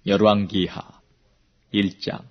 열왕기하 1장.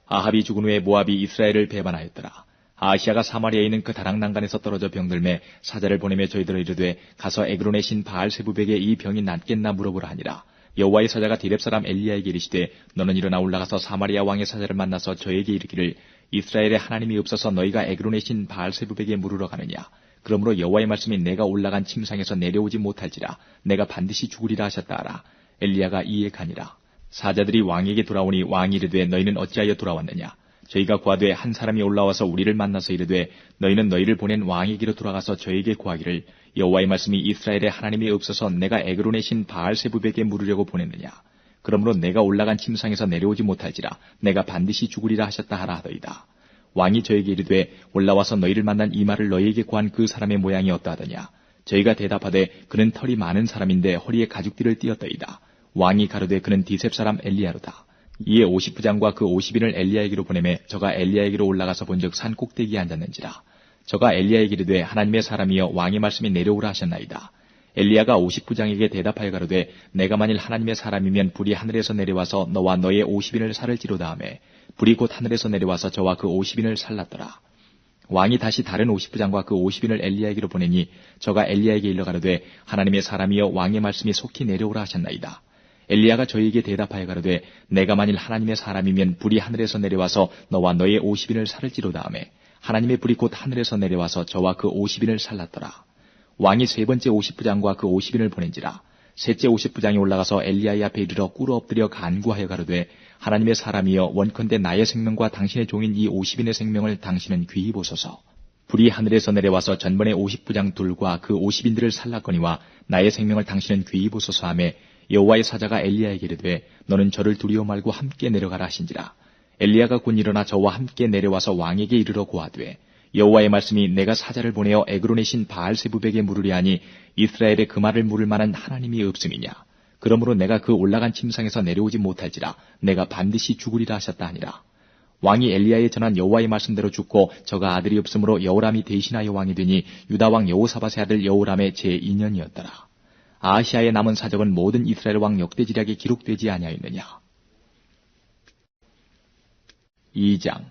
아합이 죽은 후에 모압이 이스라엘을 배반하였더라. 아하시아가 사마리아에 있는 그 다락난간에서 떨어져 병들매 사자를 보내며 저희들을 이르되 가서 에그론의 신 바알세부백에 이 병이 낫겠나 물어보라 하니라. 여호와의 사자가 디렙 사람 엘리야에게 이르시되 너는 일어나 올라가서 사마리아 왕의 사자를 만나서 저에게 이르기를 이스라엘에 하나님이 없어서 너희가 에그론의 신 바알세부백에 물으러 가느냐. 그러므로 여호와의 말씀이 내가 올라간 침상에서 내려오지 못할지라 내가 반드시 죽으리라 하셨다 하라. 엘리야가 이에 가니라. 사자들이 왕에게 돌아오니 왕이 이르되 너희는 어찌하여 돌아왔느냐. 저희가 구하되 한 사람이 올라와서 우리를 만나서 이르되 너희는 너희를 보낸 왕에게로 돌아가서 저에게 구하기를 여호와의 말씀이 이스라엘에 하나님이 없어서 내가 에그론의 신 바알세부백에 물으려고 보냈느냐. 그러므로 내가 올라간 침상에서 내려오지 못할지라 내가 반드시 죽으리라 하셨다 하라 하더이다. 왕이 저에게 이르되 올라와서 너희를 만난 이 말을 너희에게 구한 그 사람의 모양이 어떠하더냐. 저희가 대답하되 그는 털이 많은 사람인데 허리에 가죽띠를 띠었더이다. 왕이 가로되 그는 디셉 사람 엘리야로다. 이에 50부장과 그 50인을 엘리야에게로 보내매 저가 엘리야에게로 올라가서 본즉 산 꼭대기에 앉았는지라. 저가 엘리야에게 이르되 하나님의 사람이여 왕의 말씀이 내려오라 하셨나이다. 엘리야가 50부장에게 대답하여 가로되 내가 만일 하나님의 사람이면 불이 하늘에서 내려와서 너와 너의 50인을 살을지로다 하매 불이 곧 하늘에서 내려와서 저와 그 50인을 살랐더라. 왕이 다시 다른 50부장과 그 50인을 엘리야에게로 보내니 저가 엘리야에게 일러 가로되 하나님의 사람이여 왕의 말씀이 속히 내려오라 하셨나이다. 엘리야가 저희에게 대답하여 가로되 내가 만일 하나님의 사람이면 불이 하늘에서 내려와서 너와 너의 50인을 살을지로다 하매 하나님의 불이 곧 하늘에서 내려와서 저와 그 50인을 살랐더라. 왕이 세 번째 50부장과 그 50인을 보낸지라. 셋째 50부장이 올라가서 엘리야의 앞에 이르러 꿇어 엎드려 간구하여 가로되 하나님의 사람이여 원컨대 나의 생명과 당신의 종인 이 50인의 생명을 당신은 귀히 보소서. 불이 하늘에서 내려와서 전번에 50부장 둘과 그 50인들을 살랐거니와 나의 생명을 당신은 귀히 보소서 하매 여호와의 사자가 엘리야에게 이르되 너는 저를 두려워 말고 함께 내려가라 하신지라. 엘리야가 곧 일어나 저와 함께 내려와서 왕에게 이르러 고하되 여호와의 말씀이 내가 사자를 보내어 에그론의 신 바알세부백에 물으려 하니 이스라엘에 그 말을 물을 만한 하나님이 없음이냐. 그러므로 내가 그 올라간 침상에서 내려오지 못할지라 내가 반드시 죽으리라 하셨다 하니라. 왕이 엘리야에 전한 여호와의 말씀대로 죽고 저가 아들이 없으므로 여호람이 대신하여 왕이 되니 유다 왕 여호사밧의 아들 여호람의 제2년이었더라. 아하시아의 남은 사적은 모든 이스라엘 왕 역대지략에 기록되지 아니하였느냐. 2장.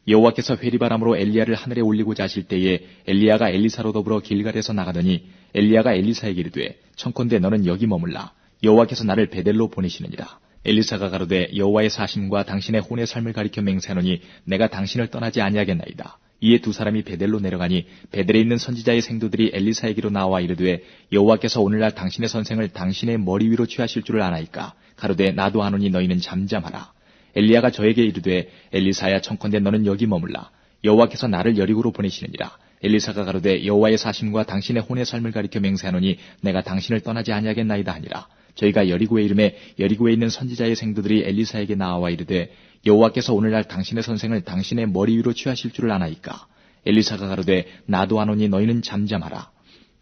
여호와께서 회리바람으로 엘리야를 하늘에 올리고자 하실 때에 엘리야가 엘리사로 더불어 길갈에서 나가더니 엘리야가 엘리사에게 이르되 청컨대 너는 여기 머물라. 여호와께서 나를 베델로 보내시느니라. 엘리사가 가로되 여호와의 사심과 당신의 혼의 삶을 가리켜 맹세하노니 내가 당신을 떠나지 아니하겠나이다. 이에 두 사람이 베델로 내려가니 베델에 있는 선지자의 생도들이 엘리사에게로 나와 이르되 여호와께서 오늘날 당신의 선생을 당신의 머리 위로 취하실 줄을 아나이까. 가로되 나도 아노니 너희는 잠잠하라. 엘리야가 저에게 이르되 엘리사야 청컨대 너는 여기 머물라. 여호와께서 나를 여리고로 보내시느니라. 엘리사가 가로되 여호와의 사심과 당신의 혼의 삶을 가리켜 맹세하노니 내가 당신을 떠나지 아니하겠나이다 하니라. 저희가 여리고에 이르매 여리고에 있는 선지자의 생도들이 엘리사에게 나와 이르되 여호와께서 오늘날 당신의 선생을 당신의 머리 위로 취하실 줄을 아나이까. 엘리사가 가로되 나도 아노니 너희는 잠잠하라.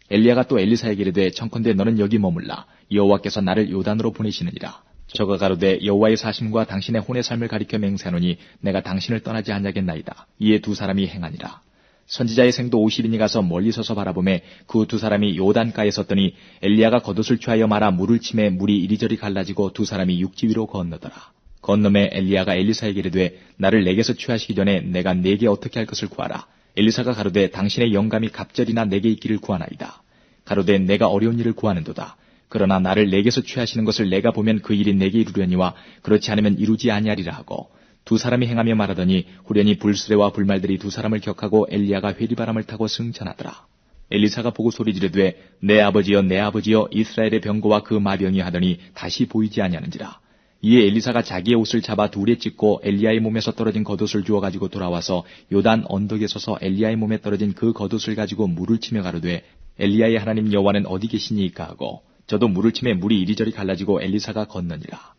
엘리야가 또 엘리사에게 이르되 청컨대 너는 여기 머물라. 여호와께서 나를 요단으로 보내시느니라. 저가 가로되 여호와의 사심과 당신의 혼의 삶을 가리켜 맹세하노니 내가 당신을 떠나지 아니하겠나이다. 이에 두 사람이 행하니라. 선지자의 생도 50인이 가서 멀리 서서 바라보매 그 두 사람이 요단가에 섰더니 엘리야가 겉옷을 취하여 말아 물을 치매 물이 이리저리 갈라지고 두 사람이 육지 위로 건너더라. 건너매 엘리야가 엘리사에게 이르되 나를 내게서 취하시기 전에 내가 네게 어떻게 할 것을 구하라. 엘리사가 가로되 당신의 영감이 갑절이나 내게 있기를 구하나이다. 가로되 내가 어려운 일을 구하는도다. 그러나 나를 내게서 취하시는 것을 내가 보면 그 일이 내게 이루려니와 그렇지 않으면 이루지 아니하리라 하고 두 사람이 행하며 말하더니 후련히 불수레와 불말들이 두 사람을 격하고 엘리야가 회리바람을 타고 승천하더라. 엘리사가 보고 소리 지르되 내 아버지여 내 아버지여 이스라엘의 병거와 그 마병이 하더니 다시 보이지 아니하는지라. 이에 엘리사가 자기의 옷을 잡아 둘에 찢고 엘리야의 몸에서 떨어진 겉옷을 주워 가지고 돌아와서 요단 언덕에 서서 엘리야의 몸에 떨어진 그 겉옷을 가지고 물을 치며 가로되 엘리야의 하나님 여호와는 어디 계시니까 하고 저도 물을 치매 물이 이리저리 갈라지고 엘리사가 건너니라.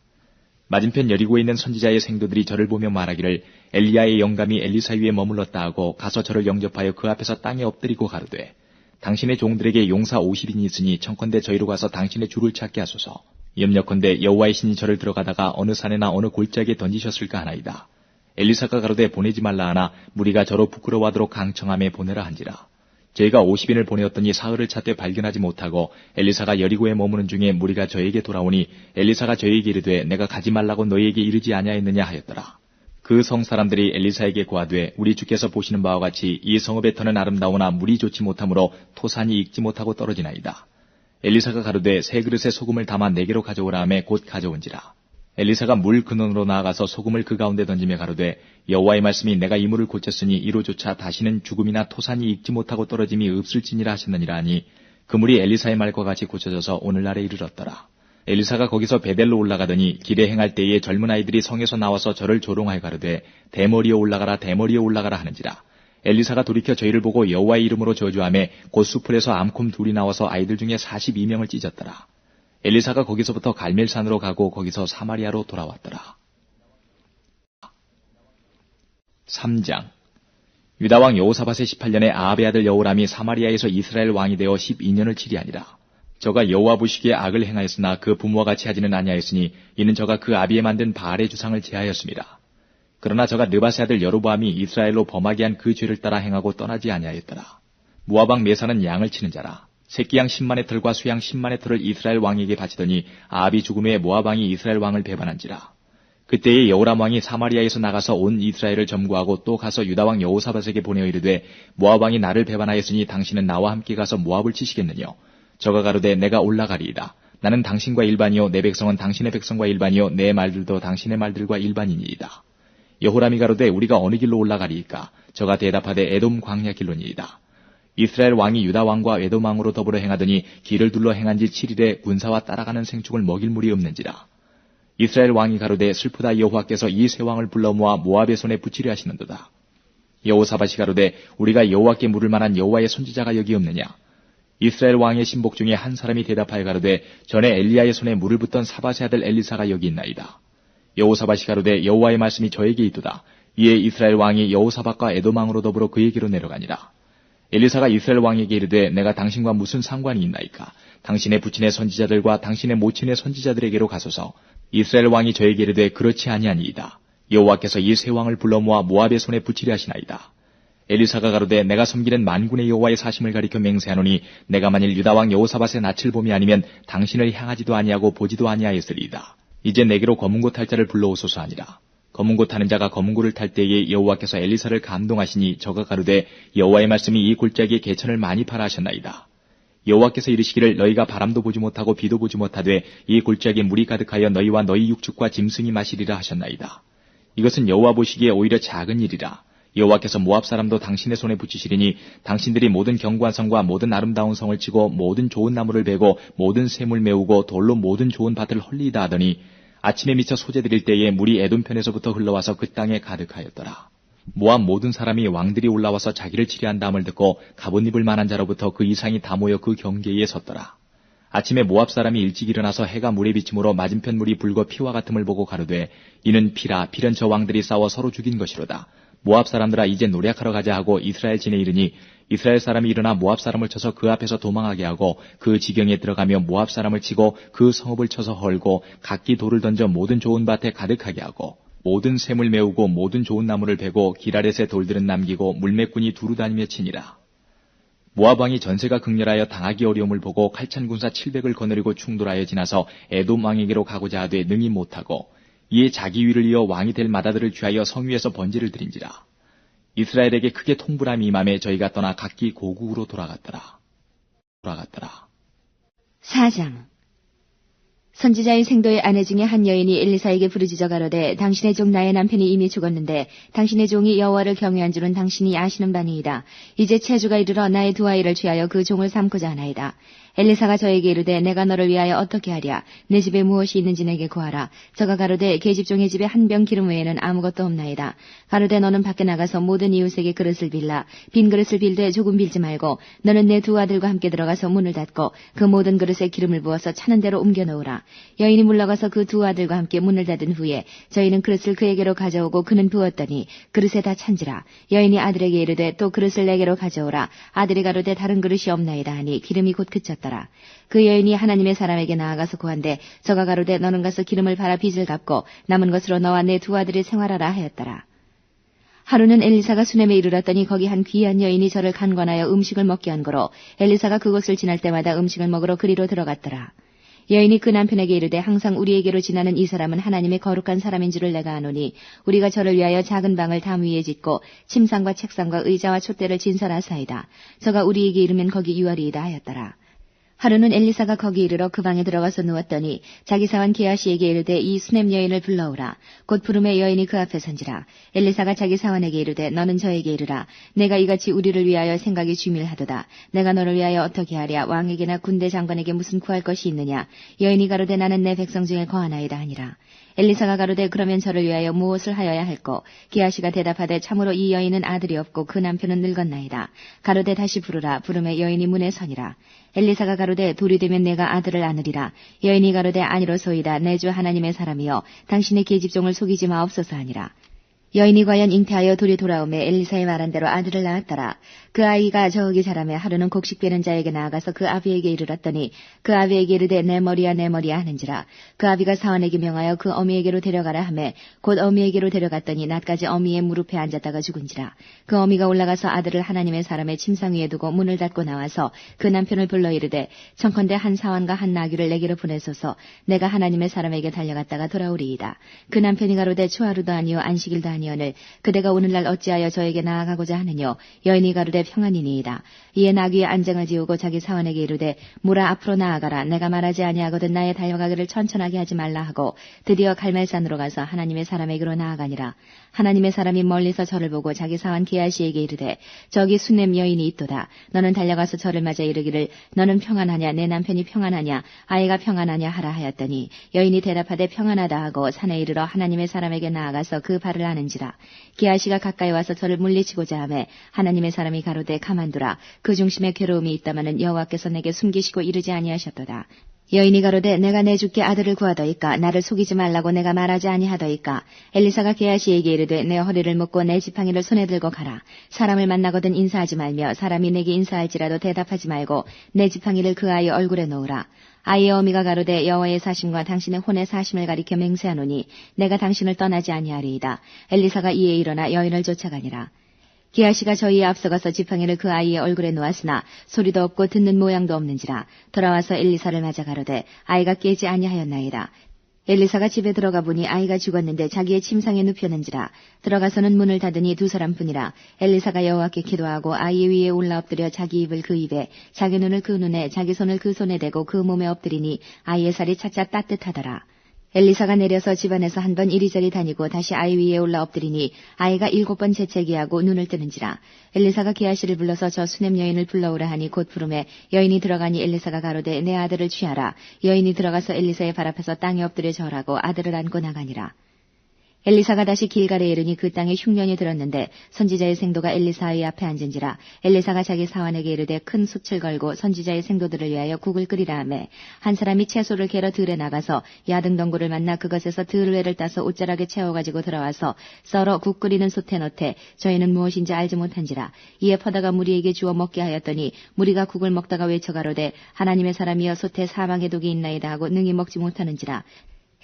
맞은편 여리고에 있는 선지자의 생도들이 저를 보며 말하기를 엘리야의 영감이 엘리사 위에 머물렀다 하고 가서 저를 영접하여 그 앞에서 땅에 엎드리고 가로되 당신의 종들에게 용사 50인이 있으니 청컨대 저희로 가서 당신의 주를 찾게 하소서. 염려컨대 여호와의 신이 저를 들어가다가 어느 산에나 어느 골짜기에 던지셨을까 하나이다. 엘리사가 가로되 보내지 말라 하나 무리가 저로 부끄러워하도록 강청함에 보내라 한지라. 저희가 50인을 보내었더니 사흘을 찾되 발견하지 못하고 엘리사가 여리고에 머무는 중에 무리가 저에게 돌아오니 엘리사가 저에게 이르되 내가 가지 말라고 너희에게 이르지 아니하였느냐 하였더라. 그 성 사람들이 엘리사에게 고하되 우리 주께서 보시는 바와 같이 이 성읍의 터는 아름다우나 물이 좋지 못하므로 토산이 익지 못하고 떨어지나이다. 엘리사가 가로되 세 그릇에 소금을 담아 내게로 가져오라 하매 곧 가져온지라. 엘리사가 물 근원으로 나아가서 소금을 그 가운데 던지며 가로되 여호와의 말씀이 내가 이 물을 고쳤으니 이로조차 다시는 죽음이나 토산이 익지 못하고 떨어짐이 없을지니라 하셨느니라 하니 그 물이 엘리사의 말과 같이 고쳐져서 오늘날에 이르렀더라. 엘리사가 거기서 베델로 올라가더니 길에 행할 때에 젊은 아이들이 성에서 나와서 저를 조롱하여 가로되 대머리에 올라가라 대머리에 올라가라 하는지라. 엘리사가 돌이켜 저희를 보고 여호와의 이름으로 저주하며 곧 수풀에서 암콤 둘이 나와서 아이들 중에 42명을 찢었더라. 엘리사가 거기서부터 갈멜산으로 가고 거기서 사마리아로 돌아왔더라. 3장. 유다왕 여호사밧의 18년에 아합의 아들 여호람이 사마리아에서 이스라엘 왕이 되어 12년을 치리하니라. 저가 여호와 보시기에 악을 행하였으나 그 부모와 같이 하지는 아니하였으니 이는 저가 그 아비에 만든 바알의 주상을 제하였습니다. 그러나 저가 느밧의 아들 여로보암이 이스라엘로 범하게 한 그 죄를 따라 행하고 떠나지 아니하였더라. 모압왕 메사는 양을 치는 자라. 새끼양 10만의 털과 수양 10만의 털을 이스라엘 왕에게 바치더니 아합이 죽은 후에 모압 왕이 이스라엘 왕을 배반한지라. 그때에 여호람 왕이 사마리아에서 나가서 온 이스라엘을 점거하고 또 가서 유다 왕 여호사밧에게 보내어 이르되 모압 왕이 나를 배반하였으니 당신은 나와 함께 가서 모압을 치시겠느냐. 저가 가로되 내가 올라가리이다. 나는 당신과 일반이요 내 백성은 당신의 백성과 일반이요 내 말들도 당신의 말들과 일반이니이다. 여호람이 가로되 우리가 어느 길로 올라가리이까. 저가 대답하되 에돔 광야 길로니이다. 이스라엘 왕이 유다 왕과 에돔 왕으로 더불어 행하더니 길을 둘러 행한 지 7일에 군사와 따라가는 생축을 먹일 물이 없는지라. 이스라엘 왕이 가로되 슬프다 여호와께서 이 세 왕을 불러 모아 모압의 손에 붙이려 하시는도다. 여호사밧이 가로되 우리가 여호와께 물을 만한 여호와의 선지자가 여기 없느냐. 이스라엘 왕의 신복 중에 한 사람이 대답하여 가로되 전에 엘리야의 손에 물을 붓던 사밧의 아들 엘리사가 여기 있나이다. 여호사밧이 가로되 여호와의 말씀이 저에게 있도다. 이에 이스라엘 왕이 여호사밧과 에돔 왕으로 더불어 그에게로 내려가니라. 엘리사가 이스라엘 왕에게 이르되 내가 당신과 무슨 상관이 있나이까. 당신의 부친의 선지자들과 당신의 모친의 선지자들에게로 가소서. 이스라엘 왕이 저에게 이르되 그렇지 아니하니이다. 여호와께서 이 세 왕을 불러 모아 모압의 손에 붙이려 하시나이다. 엘리사가 가로되 내가 섬기는 만군의 여호와의 사심을 가리켜 맹세하노니 내가 만일 유다 왕 여호사밧의 낯을 봄이 아니면 당신을 향하지도 아니하고 보지도 아니하였으리이다. 이제 내게로 검은고 탈 자를 불러오소서 하니라. 검은고 타는 자가 검은고를 탈 때에 여호와께서 엘리사를 감동하시니 저가 가로되 여호와의 말씀이 이 골짜기에 개천을 많이 팔아 하셨나이다. 여호와께서 이르시기를 너희가 바람도 보지 못하고 비도 보지 못하되 이 골짜기에 물이 가득하여 너희와 너희 육축과 짐승이 마시리라 하셨나이다. 이것은 여호와 보시기에 오히려 작은 일이라. 여호와께서 모압 사람도 당신의 손에 붙이시리니 당신들이 모든 견고한 성과 모든 아름다운 성을 치고 모든 좋은 나무를 베고 모든 샘을 메우고 돌로 모든 좋은 밭을 헐리이다 하더니 아침에 미쳐 소재 드릴 때에 물이 에돔 편에서부터 흘러와서 그 땅에 가득하였더라. 모압 모든 사람이 왕들이 올라와서 자기를 치려한 담을 듣고 갑옷 입을 만한 자로부터 그 이상이 다 모여 그 경계에 섰더라. 아침에 모압 사람이 일찍 일어나서 해가 물에 비침으로 맞은편 물이 붉어 피와 같음을 보고 가로되 이는 피라. 피는 저 왕들이 싸워 서로 죽인 것이로다. 모압 사람들아 이제 노력하러 가자 하고 이스라엘 진에 이르니 이스라엘 사람이 일어나 모압 사람을 쳐서 그 앞에서 도망하게 하고 그 지경에 들어가며 모압 사람을 치고 그 성읍을 쳐서 헐고 각기 돌을 던져 모든 좋은 밭에 가득하게 하고 모든 샘을 메우고 모든 좋은 나무를 베고 길 아랫에 돌들은 남기고 물매꾼이 두루 다니며 치니라. 모압 왕이 전세가 극렬하여 당하기 어려움을 보고 칼찬 군사 700을 거느리고 충돌하여 지나서 에돔 왕에게로 가고자 하되 능히 못하고 이에 자기 위를 이어 왕이 될 마다들을 취하여 성 위에서 번제를 드린지라. 이스라엘에게 크게 통불함이 임함에 저희가 떠나 각기 고국으로 돌아갔더라. 4장. 선지자의 생도의 아내 중에 한 여인이 엘리사에게 부르짖어 가로되 당신의 종 나의 남편이 이미 죽었는데 당신의 종이 여호와를 경외한 줄은 당신이 아시는 바니이다. 이제 체주가 이르러 나의 두 아이를 취하여 그 종을 삼고자 하나이다. 엘리사가 저에게 이르되 내가 너를 위하여 어떻게 하랴. 내 집에 무엇이 있는지 내게 구하라. 저가 가로되 계집종의 집에 한 병 기름 외에는 아무것도 없나이다. 가로되 너는 밖에 나가서 모든 이웃에게 그릇을 빌라. 빈 그릇을 빌되 조금 빌지 말고 너는 내 두 아들과 함께 들어가서 문을 닫고 그 모든 그릇에 기름을 부어서 차는 대로 옮겨 놓으라. 여인이 물러가서 그 두 아들과 함께 문을 닫은 후에 저희는 그릇을 그에게로 가져오고 그는 부었더니 그릇에 다 찬지라. 여인이 아들에게 이르되 또 그릇을 내게로 가져오라. 아들이 가로되 다른 그릇이 없나이다 하니 기름이 곧 그쳤더라. 그 여인이 하나님의 사람에게 나아가서 구한데 저가 가로되 너는 가서 기름을 팔아 빚을 갚고 남은 것으로 너와 내 두 아들이 생활하라 하였더라. 하루는 엘리사가 수넴에 이르렀더니 거기 한 귀한 여인이 저를 간관하여 음식을 먹게 한 거로 엘리사가 그곳을 지날 때마다 음식을 먹으러 그리로 들어갔더라. 여인이 그 남편에게 이르되 항상 우리에게로 지나는 이 사람은 하나님의 거룩한 사람인 줄을 내가 아노니 우리가 저를 위하여 작은 방을 담 위에 짓고 침상과 책상과 의자와 촛대를 진설하사이다. 저가 우리에게 이르면 거기 유하리이다 하였더라. 하루는 엘리사가 거기 이르러 그 방에 들어가서 누웠더니 자기 사환 게하시에게 이르되 이 수넴 여인을 불러오라. 곧 부름에 여인이 그 앞에 선지라. 엘리사가 자기 사환에게 이르되 너는 저에게 이르라. 내가 이같이 우리를 위하여 생각이 쥐밀하도다. 내가 너를 위하여 어떻게 하랴. 왕에게나 군대 장관에게 무슨 구할 것이 있느냐. 여인이 가로되 나는 내 백성 중에 거하나이다 하니라. 엘리사가 가로되 그러면 저를 위하여 무엇을 하여야 할꼬. 게하시가 대답하되 참으로 이 여인은 아들이 없고 그 남편은 늙었나이다. 가로되 다시 부르라. 부름에 여인이 문에 서니라. 엘리사가 가로되 돌이 되면 내가 아들을 안으리라. 여인이 가로되 아니로소이다. 내 주 하나님의 사람이여 당신의 계집종을 속이지 마옵소서 하니라. 여인이 과연 잉태하여 둘이 돌아오매 엘리사의 말한 대로 아들을 낳았더라. 그 아이가 저기 자라매 하루는 곡식 베는 자에게 나아가서 그 아비에게 이르렀더니 그 아비에게 이르되 내 머리야 하는지라. 그 아비가 사환에게 명하여 그 어미에게로 데려가라 하매 곧 어미에게로 데려갔더니 낮까지 어미의 무릎에 앉았다가 죽은지라. 그 어미가 올라가서 아들을 하나님의 사람의 침상 위에 두고 문을 닫고 나와서 그 남편을 불러 이르되 청컨대 한 사환과 한 나귀를 내게로 보내소서. 내가 하나님의 사람에게 달려갔다가 돌아오리이다. 그 남편이 가로되 초하루도 아니요 안식일도 아니오늘 그대가 오늘날 어찌하여 저에게 나아가고자 하느뇨. 여인이 가로되 평안이니이다. 이에 나귀의 안장을 지우고 자기 사원에게 이르되 무라 앞으로 나아가라. 내가 말하지 아니하거든 나의 달려가기를 천천하게 하지 말라 하고 드디어 갈멜산으로 가서 하나님의 사람에게로 나아가니라. 하나님의 사람이 멀리서 저를 보고 자기 사원 게하시에게 이르되 저기 수넴 여인이 있도다. 너는 달려가서 저를 맞아 이르기를 너는 평안하냐 내 남편이 평안하냐 아이가 평안하냐 하라 하였더니 여인이 대답하되 평안하다 하고 산에 이르러 하나님의 사람에게 나아가서 그 발을 아는지라. 게하시가 가까이 와서 저를 물리치고자 하매 하나님의 사람이 가로되 가만두라. 그 중심에 괴로움이 있다마는 여호와께서 내게 숨기시고 이르지 아니하셨도다. 여인이 가로되 내가 내 주께 아들을 구하더이까. 나를 속이지 말라고 내가 말하지 아니하더이까. 엘리사가 게하시에게 이르되 내 허리를 묶고 내 지팡이를 손에 들고 가라. 사람을 만나거든 인사하지 말며 사람이 내게 인사할지라도 대답하지 말고 내 지팡이를 그 아이 얼굴에 놓으라. 아이의 어미가 가로되 여호와의 사심과 당신의 혼의 사심을 가리켜 맹세하노니 내가 당신을 떠나지 아니하리이다. 엘리사가 이에 일어나 여인을 쫓아가니라. 게하시가 저희에 앞서가서 지팡이를 그 아이의 얼굴에 놓았으나 소리도 없고 듣는 모양도 없는지라. 돌아와서 엘리사를 맞아 가로되 아이가 깨지 아니하였나이다. 엘리사가 집에 들어가 보니 아이가 죽었는데 자기의 침상에 눕혔는지라. 들어가서는 문을 닫으니 두 사람뿐이라. 엘리사가 여호와께 기도하고 아이 위에 올라 엎드려 자기 입을 그 입에 자기 눈을 그 눈에 자기 손을 그 손에 대고 그 몸에 엎드리니 아이의 살이 차차 따뜻하더라. 엘리사가 내려서 집안에서 한 번 이리저리 다니고 다시 아이 위에 올라 엎드리니 아이가 7번 재채기하고 눈을 뜨는지라. 엘리사가 게하시를 불러서 저 수넴 여인을 불러오라 하니 곧 부름에 여인이 들어가니 엘리사가 가로되 내 아들을 취하라. 여인이 들어가서 엘리사의 발 앞에서 땅에 엎드려 절하고 아들을 안고 나가니라. 엘리사가 다시 길갈에 이르니 그 땅에 흉년이 들었는데 선지자의 생도가 엘리사의 앞에 앉은지라. 엘리사가 자기 사환에게 이르되 큰 숯을 걸고 선지자의 생도들을 위하여 국을 끓이라 하매 한 사람이 채소를 캐러 들에 나가서 야등덩굴을 만나 그것에서 들외를 따서 옷자락에 채워가지고 들어와서 썰어 국 끓이는 솥에 넣되 저희는 무엇인지 알지 못한지라. 이에 퍼다가 무리에게 주어 먹게 하였더니 무리가 국을 먹다가 외쳐가로되 하나님의 사람이여 솥에 사망의 독이 있나이다 하고 능히 먹지 못하는지라.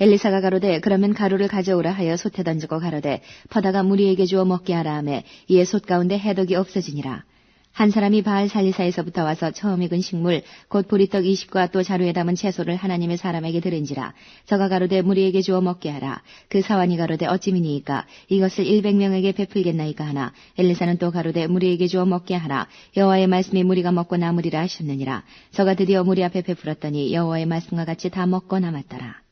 엘리사가 가로되 그러면 가루를 가져오라 하여 솥에 던지고 가로되 퍼다가 무리에게 주어 먹게 하라 하매 이에 솥 가운데 해독이 없어지니라. 한 사람이 바알 살리사에서부터 와서 처음 익은 식물 곧 보리떡 20과 또 자루에 담은 채소를 하나님의 사람에게 드린지라. 저가 가로되 무리에게 주어 먹게 하라. 그 사환이 가로되 어찌미니이까 이것을 100명에게 베풀겠나이까 하나 엘리사는 또 가로되 무리에게 주어 먹게 하라. 여호와의 말씀이 무리가 먹고 남으리라 하셨느니라. 저가 드디어 무리 앞에 베풀었더니 여호와의 말씀과 같이 다 먹고 남았더라.